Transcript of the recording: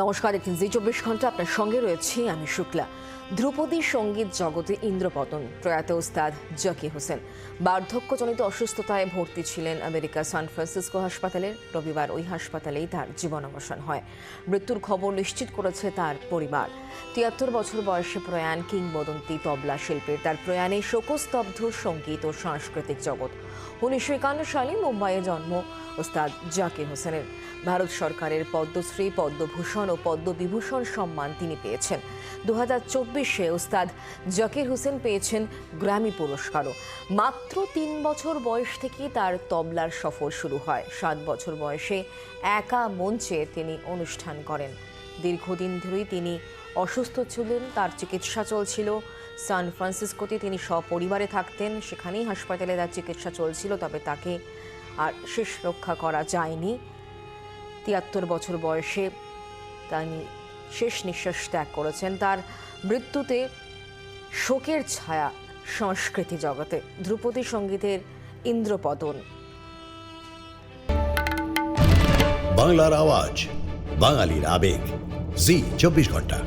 নমস্কার, দেখছেন জি24 ঘন্টা। আপনার সঙ্গে রয়েছি আমি শুক্লা। ধ্রুপদী সঙ্গীত জগতে ইন্দ্রপতন, প্রয়াত ওস্তাদ জাকির হোসেন বার্ধক্যজনিত অসুস্থতায় ভর্তি ছিলেন আমেরিকার সান ফ্রান্সিসকো হাসপাতালে। রবিবার ওই হাসপাতালেই তার জীবনাবসান হয়। মৃত্যুর খবর নিশ্চিত করেছে তার পরিবার। ৭৩ বছর বয়সে প্রয়াণ কিংবদন্তি তবলা শিল্পীর। তার প্রয়াণে শোকস্তব্ধ সঙ্গীত ও সাংস্কৃতিক জগৎ। ১৯৫১ সালে মুম্বাইয়ে জন্ম ওস্তাদ জাকির হোসেনের। ভারত সরকারের পদ্মশ্রী, পদ্মভূষণ ও পদ্মবিভূষণ সম্মান তিনি পেয়েছেন। ২০২৪-এ ওস্তাদ জাকির হোসেন পেয়েছেন গ্র্যামি পুরস্কারও। মাত্র ৩ বছর বয়স থেকেই তার তবলার সফর শুরু হয়। ৭ বছর বয়সে একা মঞ্চে তিনি অনুষ্ঠান করেন। দীর্ঘদিন ধরেই তিনি অসুস্থ ছিলেন, তার চিকিৎসা চলছিল। সান ফ্রান্সিসকোতে তিনি সপরিবারে থাকতেন, সেখানেই হাসপাতালে তার চিকিৎসা চলছিল, তবে তাকে আর শেষ রক্ষা করা যায়নি। ৭৩ বছর বয়সে তিনি শেষ নিঃশ্বাস ত্যাগ করেছেন। তার মৃত্যুতে শোকের ছায়া সংস্কৃতি জগতে। ধ্রুপদী সঙ্গীতের ইন্দ্রপতন। বাংলার আওয়াজ, বাঙালির আবেগ, জি24 ঘন্টা।